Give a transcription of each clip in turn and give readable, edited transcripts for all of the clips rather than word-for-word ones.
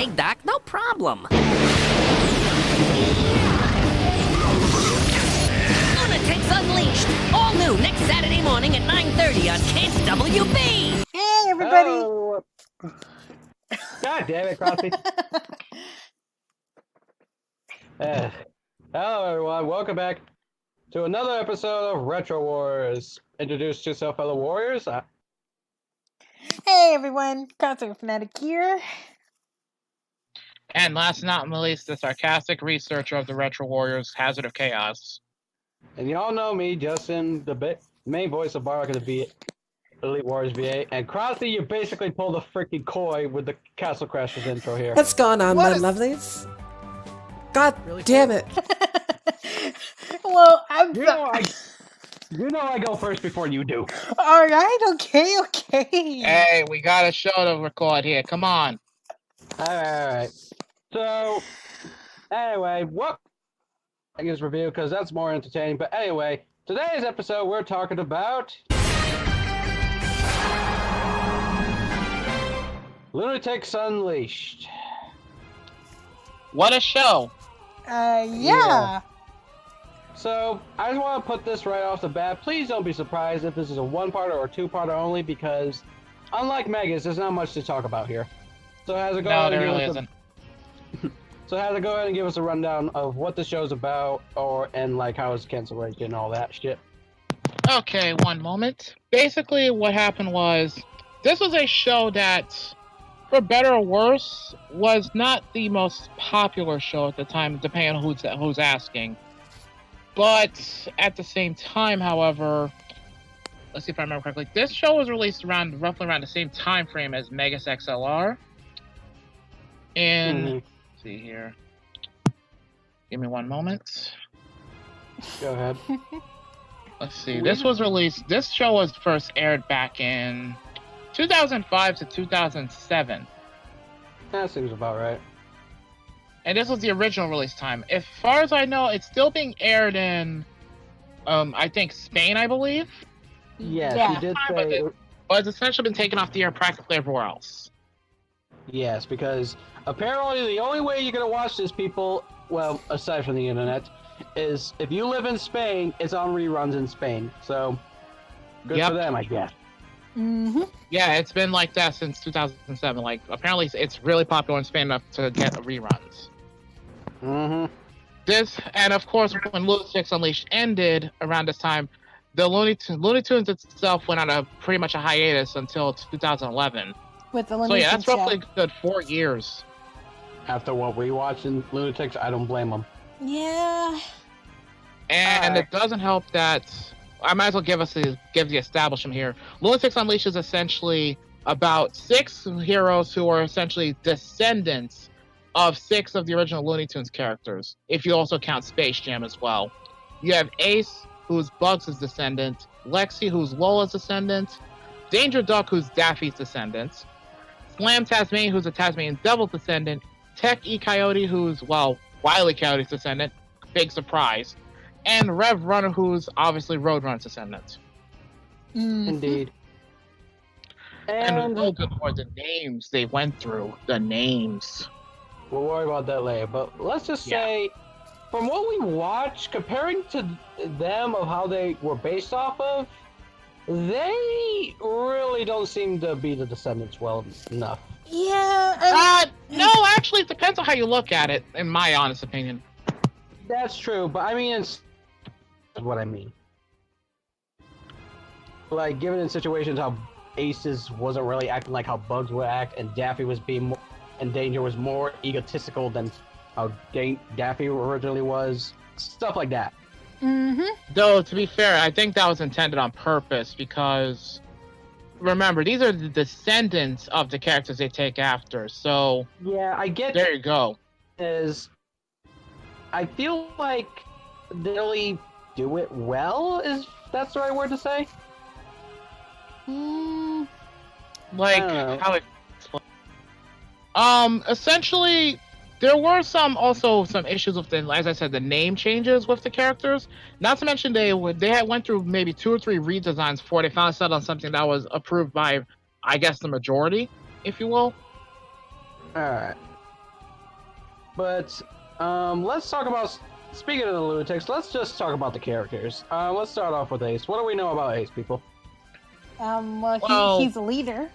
Okay, Doc, no problem. Loonatics Unleashed! All new next Saturday morning at 9:30 on Kids WB! Hey, everybody! Oh. God damn it, Crosby. Hello, everyone. Welcome back to another episode of Retro Wars. Introduce yourself, fellow warriors. Hey, everyone! Concert Fanatic here. And last but not least, the sarcastic researcher of the Retro Warriors, Hazard of Chaos. And you all know me, Justin, the main voice of Barrock of the Elite Warriors VA. And Crosby, you basically pulled a freaking coy with the Castle Crashers intro here. What's going on, my lovelies? God damn it! Well, I'm You know I go first before you do. Alright, okay. Hey, we got a show to record here. Come on. Alright. So, anyway, what I guess review, because that's more entertaining. But anyway, today's episode, we're talking about Loonatics Unleashed. What a show. Yeah. So, I just want to put this right off the bat. Please don't be surprised if this is a one-parter or two-parter only, because unlike Megas, there's not much to talk about here. So, No, there really isn't. So, go ahead and give us a rundown of what the show's about, and like how it's cancellation and all that shit. Okay, one moment. Basically, what happened was, this was a show that, for better or worse, was not the most popular show at the time, depending on who's asking. But at the same time, however, let's see if I remember correctly. This show was released roughly around the same time frame as Megas XLR. And let's see here. Give me one moment. Go ahead. Let's see. This show was first aired back in 2005 to 2007. That seems about right. And this was the original release time. As far as I know, it's still being aired in, I think, Spain, I believe. Yes, Yeah. you did say... But it's essentially been taken off the air practically everywhere else. Yes, because apparently the only way you're going to watch this, people, well, aside from the internet, is if you live in Spain, it's on reruns in Spain. So, good for them, I guess. Mm-hmm. Yeah, it's been like that since 2007. Like, apparently it's really popular in Spain enough to get reruns. Mm-hmm. This, and of course, when Loonatics Unleashed ended around this time, the Looney Tunes itself went on pretty much a hiatus until 2011. With the So yeah, that's show. roughly a good 4 years. After what we watched in Loonatics, I don't blame them. Yeah. And it doesn't help that I might as well give the establishment here. Loonatics Unleashed is essentially about 6 heroes who are essentially descendants of 6 of the original Looney Tunes characters, if you also count Space Jam as well. You have Ace, who's Bugs' descendant, Lexi, who's Lola's descendant, Danger Duck, who's Daffy's descendant, Slam Tasmanian, who's a Tasmanian Devil's descendant, Tech E Coyote, who's, well, Wile E. Coyote's descendant, big surprise, and Rev Runner, who's obviously Roadrunner's descendant. Mm-hmm. Indeed. And oh good lord, the names they went through. The names. We'll worry about that later, but let's just say, from what we watched, comparing to them of how they were based off of, they really don't seem to be the descendants well enough. Yeah. No, actually, it depends on how you look at it, in my honest opinion. That's true, but I mean, it's what I mean. Like, given in situations how Aces wasn't really acting like how Bugs would act, and Daffy was being more, and Danger was more egotistical than how Daffy originally was. Stuff like that. Mm-hmm. Though, to be fair, I think that was intended on purpose, because, remember, these are the descendants of the characters they take after, so... Yeah, I get there you go. I feel like they really do it well, is that's the right word to say? Like, how it... essentially, there were some issues with as I said, the name changes with the characters. Not to mention they had went through maybe 2 or 3 redesigns before they finally settled on something that was approved by, I guess, the majority, if you will. Alright. But let's talk about. Speaking of the Lunatics, let's just talk about the characters. Let's start off with Ace. What do we know about Ace, people? He's a leader.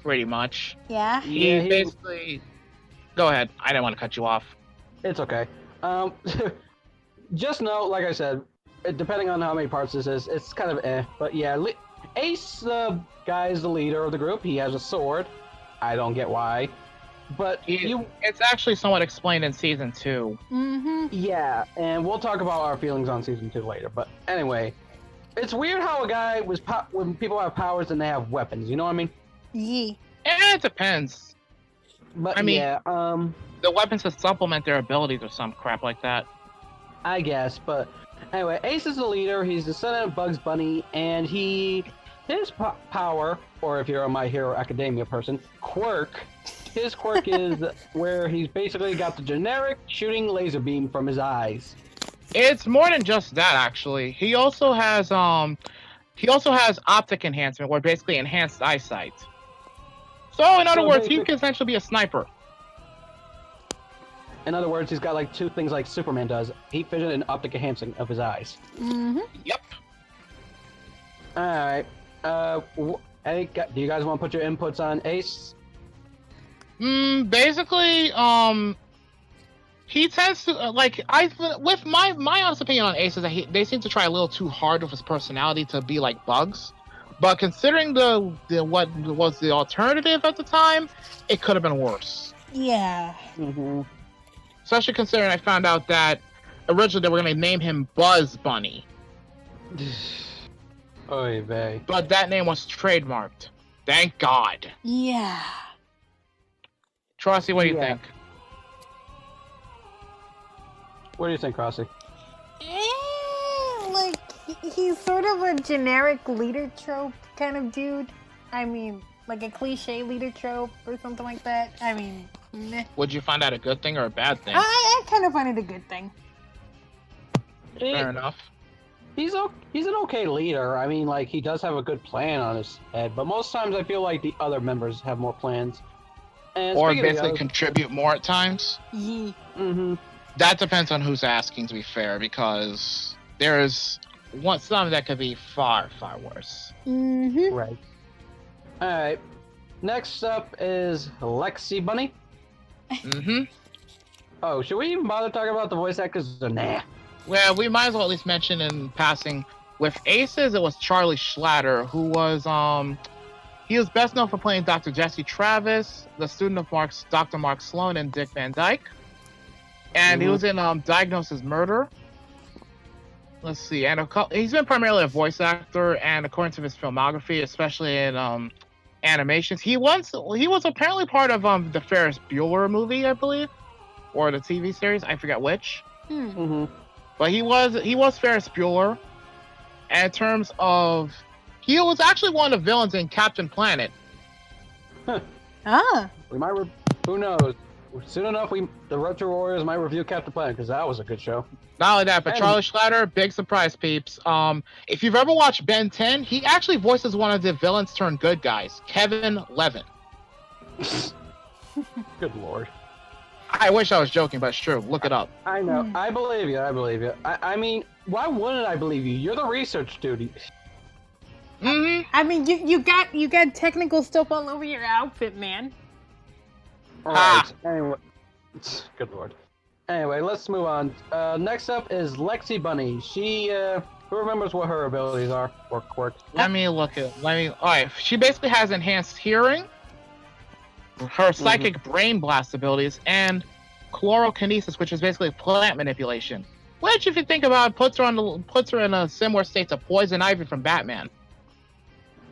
Pretty much. Yeah. He basically. Go ahead. I didn't want to cut you off. It's okay. Just know, like I said, depending on how many parts this is, it's kind of eh. But yeah, Ace, the guy, is the leader of the group. He has a sword. I don't get why. But it's actually somewhat explained in season 2. Mm-hmm. Yeah, and we'll talk about our feelings on season 2 later. But anyway, it's weird how a guy was when people have powers and they have weapons. You know what I mean? Yeah. It depends. But I mean, yeah, the weapons to supplement their abilities or some crap like that. I guess. But anyway, Ace is the leader. He's the son of Bugs Bunny, and his power, or if you're a My Hero Academia person, quirk. His quirk is where he's basically got the generic shooting laser beam from his eyes. It's more than just that, actually. He also has optic enhancement, where basically enhanced eyesight. So, in other words, he can essentially be a sniper. In other words, he's got like two things like Superman does: heat vision and optic enhancing of his eyes. Mm-hmm. Yep. All right. Do you guys want to put your inputs on Ace? Basically, he tends to with my honest opinion on Ace is that they seem to try a little too hard with his personality to be like Bugs. But considering what was the alternative at the time, it could have been worse. Yeah. Mm-hmm. Especially considering I found out that originally they were going to name him Buzz Bunny. Oy vey. But that name was trademarked. Thank God. Yeah. Trossie, what do you think? What do you think, Crossy? Like, he's sort of a generic leader trope kind of dude. I mean, like a cliche leader trope or something like that. I mean, meh. Would you find that a good thing or a bad thing? I kind of find it a good thing. Fair enough. He's an okay leader. I mean, like, he does have a good plan on his head, but most times I feel like the other members have more plans. And or basically contribute more at times. Yeah. Mm-hmm. That depends on who's asking, to be fair, because there's some that could be far, far worse. Mm-hmm. Right. Alright. Next up is Lexi Bunny. Mm-hmm. Oh, should we even bother talking about the voice actors or nah? Well, we might as well at least mention in passing, with Aces, it was Charlie Schlatter, who was, he was best known for playing Dr. Jesse Travis, the student of Dr. Mark Sloan and Dick Van Dyke. And he was in Diagnosis Murder. Let's see, and he's been primarily a voice actor, and according to his filmography, especially in animations, he was apparently part of the Ferris Bueller movie, I believe, or the TV series, I forget which. Mm-hmm. But he was Ferris Bueller. And in terms of, he was actually one of the villains in Captain Planet. Ah. We might, who knows? Soon enough, the Retro Warriors might review Captain Planet, because that was a good show. Not only that, but Charlie Schlatter, big surprise, peeps. If you've ever watched Ben 10, he actually voices one of the villains turned good guys, Kevin Levin. Good lord. I wish I was joking, but it's true. Look it up. I know. I believe you. I mean, why wouldn't I believe you? You're the research dude. Mm-hmm. I mean, you got technical stuff all over your outfit, man. Alright, anyway. Good lord. Anyway, let's move on. Next up is Lexi Bunny. She, who remembers what her abilities are, or quirks? Alright, she basically has enhanced hearing, her psychic brain blast abilities, and chlorokinesis, which is basically plant manipulation. Which, if you think about it, puts her in a similar state to Poison Ivy from Batman.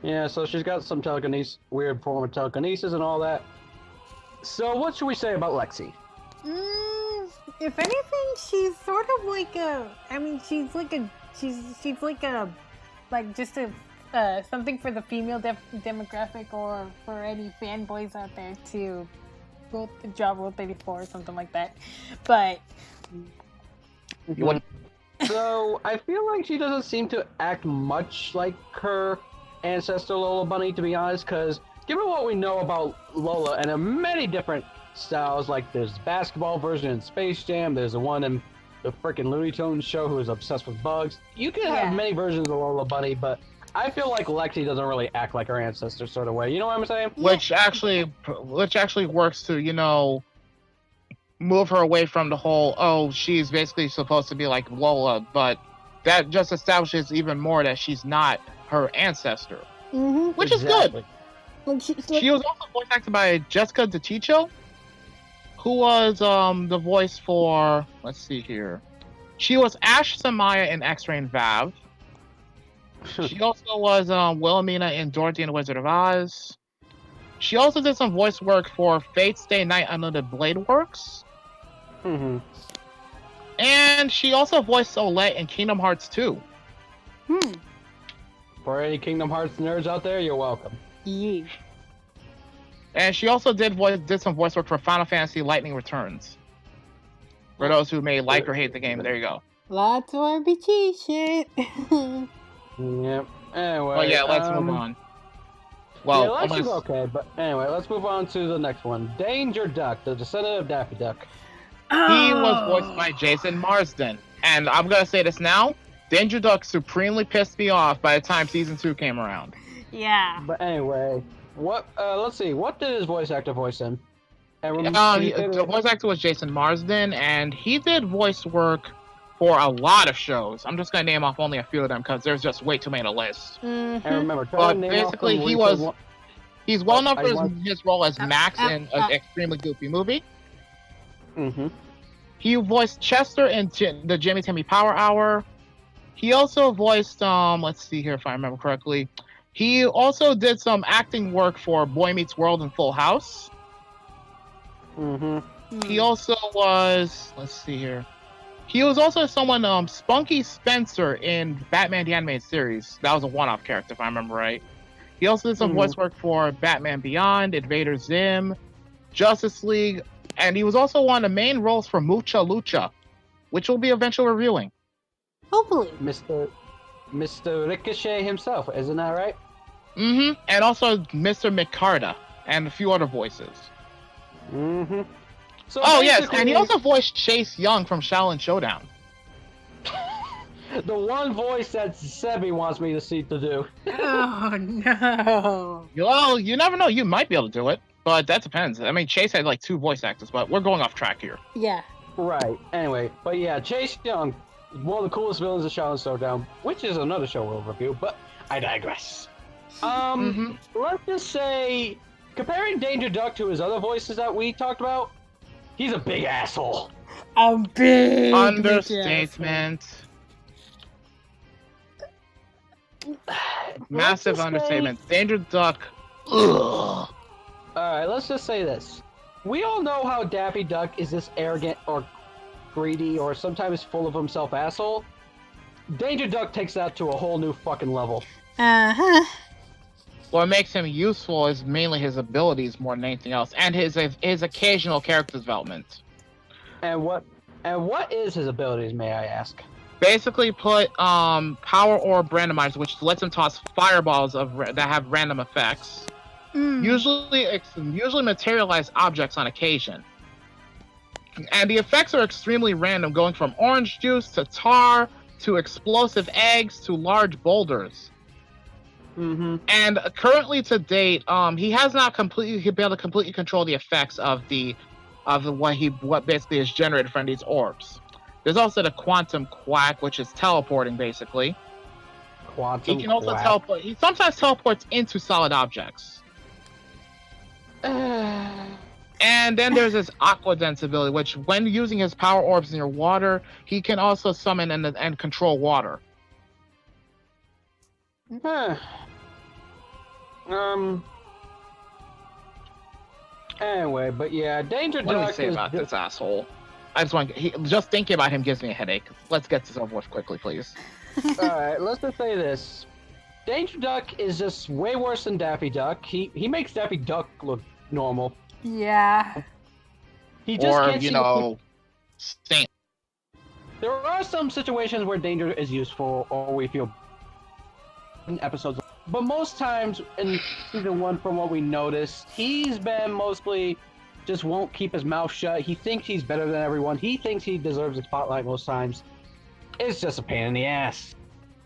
Yeah, so she's got some telekinesis, weird form of telekinesis and all that. So what should we say about Lexi? If anything, she's sort of like just something for the female demographic, or for any fanboys out there to draw Rule 34 or something like that. But So I feel like she doesn't seem to act much like her ancestor Lola Bunny, to be honest, because given what we know about Lola and many different styles, like there's the basketball version in Space Jam, there's the one in the freaking Looney Tunes show who is obsessed with bugs. You can have many versions of Lola Bunny, but I feel like Lexi doesn't really act like her ancestor sort of way. You know what I'm saying? Which actually works to, you know, move her away from the whole, oh, she's basically supposed to be like Lola, but that just establishes even more that she's not her ancestor, which is good. She was also voice acted by Jessica DiTiccio, who was the voice for, let's see here, she was Ash Samaya in X-Ray and Vav. She also was Wilhelmina in Dorothy and the Wizard of Oz. She also did some voice work for Fate's Day Night Unlimited Blade Works. And she also voiced Olette in Kingdom Hearts 2. For any Kingdom Hearts nerds out there, you're welcome. Yeah. And she also did some voice work for Final Fantasy Lightning Returns. For those who may like or hate the game, there you go. Lots of RPG shit. Yep. Anyway. Oh yeah, let's move on. Well, yeah, Lexi's okay, but anyway, let's move on to the next one. Danger Duck, the descendant of Daffy Duck. He was voiced by Jason Marsden. And I'm going to say this now. Danger Duck supremely pissed me off by the time Season 2 came around. Yeah. But anyway, let's see, what did his voice actor voice in? The voice actor was Jason Marsden, and he did voice work for a lot of shows. I'm just going to name off only a few of them because there's just way too many to list. And remember, but basically, he's well known for his role as Max in an extremely goofy movie. He voiced Chester in the Jimmy Timmy Power Hour. He also voiced, let's see here if I remember correctly. He also did some acting work for Boy Meets World and Full House. He also was, let's see here. He was also someone, Spunky Spencer in Batman the Animated Series. That was a one-off character, if I remember right. He also did some voice work for Batman Beyond, Invader Zim, Justice League, and he was also one of the main roles for Mucha Lucha, which we'll be eventually reviewing. Hopefully. Mr. Ricochet himself, isn't that right? And also Mr. McCarta, and a few other voices. So yes, and he also voiced Chase Young from Shaolin Showdown. The one voice that Sebi wants me to see to do. Oh no. Well, you never know. You might be able to do it, but that depends. I mean, Chase had like 2 voice actors, but we're going off track here. Yeah. Right. Anyway, but yeah, Chase Young, one of the coolest villains of Shaolin Showdown, which is another show we'll review, but I digress. Let's just say, comparing Danger Duck to his other voices that we talked about, he's a big asshole. A big understatement. Massive understatement. Danger Duck. Ugh. Alright, let's just say this. We all know how Daffy Duck is this arrogant or greedy or sometimes full of himself asshole. Danger Duck takes that to a whole new fucking level. What makes him useful is mainly his abilities more than anything else, and his occasional character development. And what is his abilities, may I ask? Basically, put power orb randomizer, which lets him toss fireballs that have random effects. Usually materialize objects on occasion. And the effects are extremely random, going from orange juice to tar to explosive eggs to large boulders. And currently to date, he has not been able to completely control the effects of what basically is generated from these orbs. There's also the quantum quack, which is teleporting basically. He can also teleport. He sometimes teleports into solid objects. And then there's his Aqua Dance ability, which when using his power orbs near water, he can also summon and control water. Anyway, but yeah, Danger Duck. What do we say about this asshole? I just want just thinking about him gives me a headache. Let's get this over with quickly, please. Alright, let's just say this. Danger Duck is just way worse than Daffy Duck. He makes Daffy Duck look normal. Yeah. He just or, can't you know, stink. There are some situations where Danger is useful, or we feel in episodes. but most times in season 1, from what we noticed, he's been mostly just won't keep his mouth shut. He thinks he's better than everyone. He thinks he deserves the spotlight most times. It's just a pain in the ass.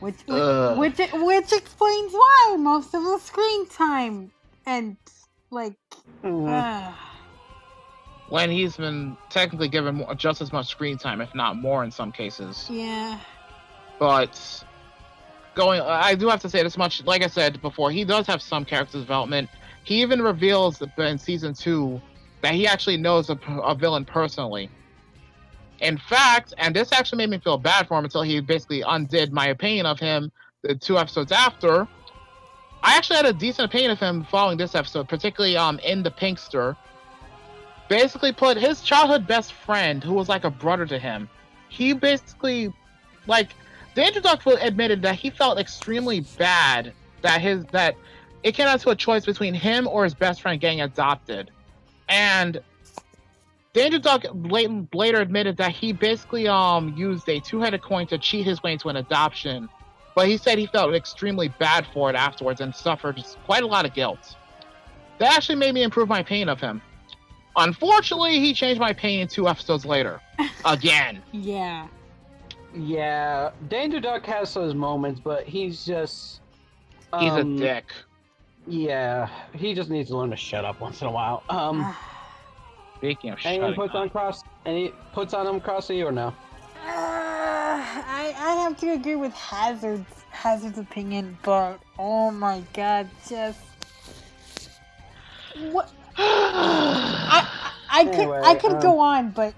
Which explains why most of the screen time and like. When he's been technically given just as much screen time, if not more in some cases. Yeah. But I do have to say this much, like I said before, he does have some character development. He even reveals in season 2 that he actually knows a villain personally. In fact, and this actually made me feel bad for him until he basically undid my opinion of him the 2 episodes after. I actually had a decent opinion of him following this episode, particularly in the Pinkster. Basically put his childhood best friend, who was like a brother to him, he basically, like, Danger Duck admitted that he felt extremely bad that it came down to a choice between him or his best friend getting adopted. And Danger Duck later admitted that he basically used a two-headed coin to cheat his way into an adoption. But he said he felt extremely bad for it afterwards and suffered quite a lot of guilt. That actually made me improve my opinion of him. Unfortunately, he changed my opinion 2 episodes later. Again. Yeah. Yeah, Danger Duck has those moments, but he's just... he's a dick. Yeah, he just needs to learn to shut up once in a while. Speaking of anyone shutting up. Any puts on him, Crossy, or no? I have to agree with Hazard's opinion, but oh my god, just... What? I could go on, but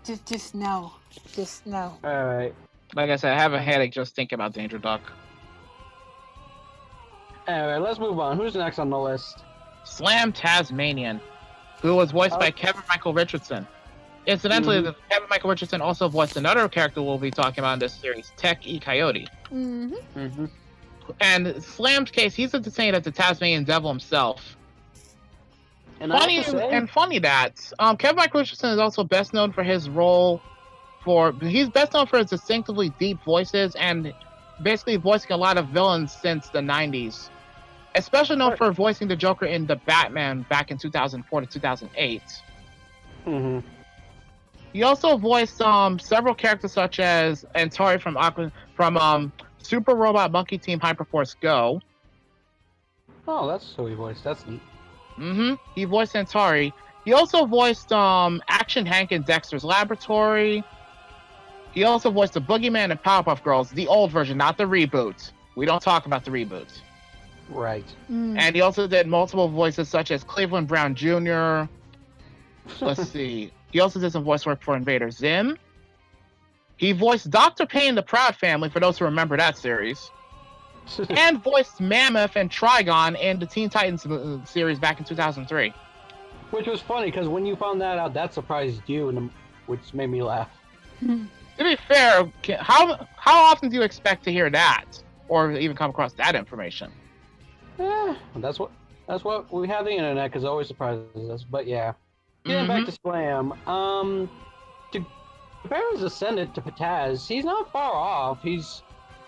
just no. Just no. Alright. Like I said, I have a headache just thinking about Danger Duck. Alright, let's move on. Who's next on the list? Slam Tasmanian, who was voiced by Kevin Michael Richardson. Incidentally, Kevin Michael Richardson also voiced another character we'll be talking about in this series, Tech E. Coyote. And Slam's case, he's a descendant of the Tasmanian devil himself. And funny that Kevin Michael Richardson is also best known for his role he's best known for his distinctively deep voices and basically voicing a lot of villains since the 90s. Especially known for voicing the Joker in The Batman back in 2004 to 2008. He also voiced several characters such as Antari from Super Robot Monkey Team Hyperforce Go. Oh, that's who he voiced. That's neat. He voiced Antari. He also voiced Action Hank in Dexter's Laboratory. He also voiced the Boogeyman and Powerpuff Girls, the old version, not the reboot. We don't talk about the reboot. Right. And he also did multiple voices such as Cleveland Brown Jr. Let's see. He also did some voice work for Invader Zim. He voiced Dr. Payne the Proud Family, for those who remember that series. And voiced Mammoth and Trigon in the Teen Titans series back in 2003. Which was funny, because when you found that out, that surprised you, which made me laugh. To be fair, how often do you expect to hear that? Or even come across that information? That's what we have the internet, because it always surprises us. But yeah. Getting back to Slam, to compare his ascendant to Pataz, he's not far off.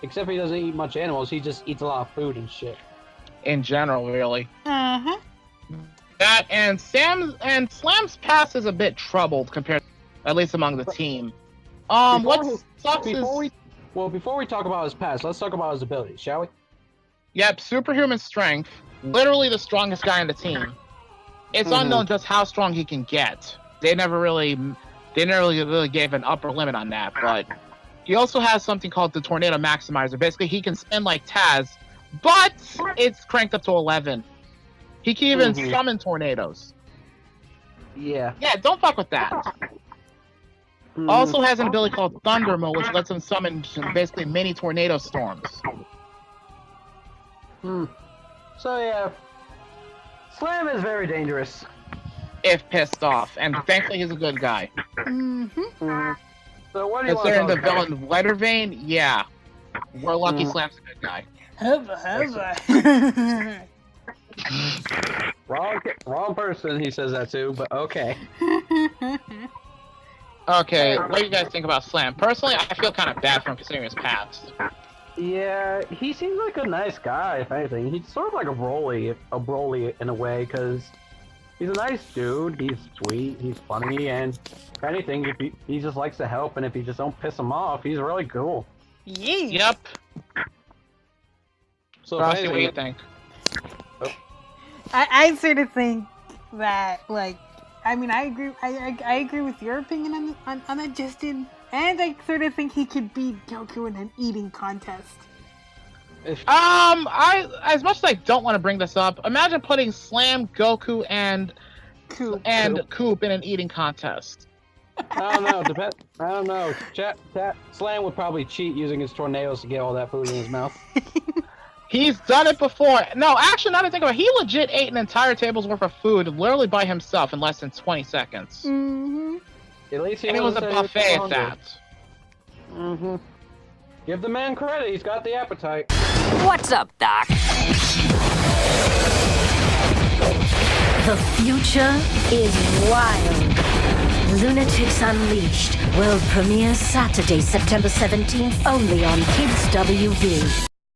Except he doesn't eat much animals, he just eats a lot of food and shit. In general, really. That and Slam's past is a bit troubled compared, at least among the team. Before we talk about his past, let's talk about his abilities, shall we? Yep, superhuman strength. Literally the strongest guy on the team. It's unknown just how strong he can get. They never really gave an upper limit on that, but he also has something called the Tornado Maximizer. Basically, he can spin like Taz, but it's cranked up to 11. He can even summon tornadoes. Yeah, don't fuck with that. Also has an ability called Thunder Mode, which lets him summon basically mini tornado storms. So yeah, Slam is very dangerous. If pissed off, and thankfully he's a good guy. So what do you want to talk about? The villain Letter Vein, yeah. We're lucky Slam's a good guy. Wrong person he says that to, but okay. Okay, what do you guys think about Slam? Personally, I feel kind of bad for him considering his past. Yeah, he seems like a nice guy, if anything. He's sort of like a Broly in a way, because he's a nice dude, he's sweet, he's funny, and if anything, if he just likes to help, and if you just don't piss him off, he's really cool. Yeah. Yep. So Frosty, what do you think? I sort of think that, like, I mean, I agree with your opinion on that, Justin. And I sort of think he could beat Goku in an eating contest. As much as I don't want to bring this up, imagine putting Slam, Goku, and Coop in an eating contest. I don't know. I don't know. Slam would probably cheat using his tornadoes to get all that food in his mouth. He's done it before. No, actually, now that I think about it, he legit ate an entire table's worth of food literally by himself in less than 20 seconds. Mm-hmm. At least he and it was a buffet at that. Mm-hmm. Give the man credit. He's got the appetite. What's up, Doc? The future is wild. Loonatics Unleashed. World premiere Saturday, September 17th, only on Kids WV.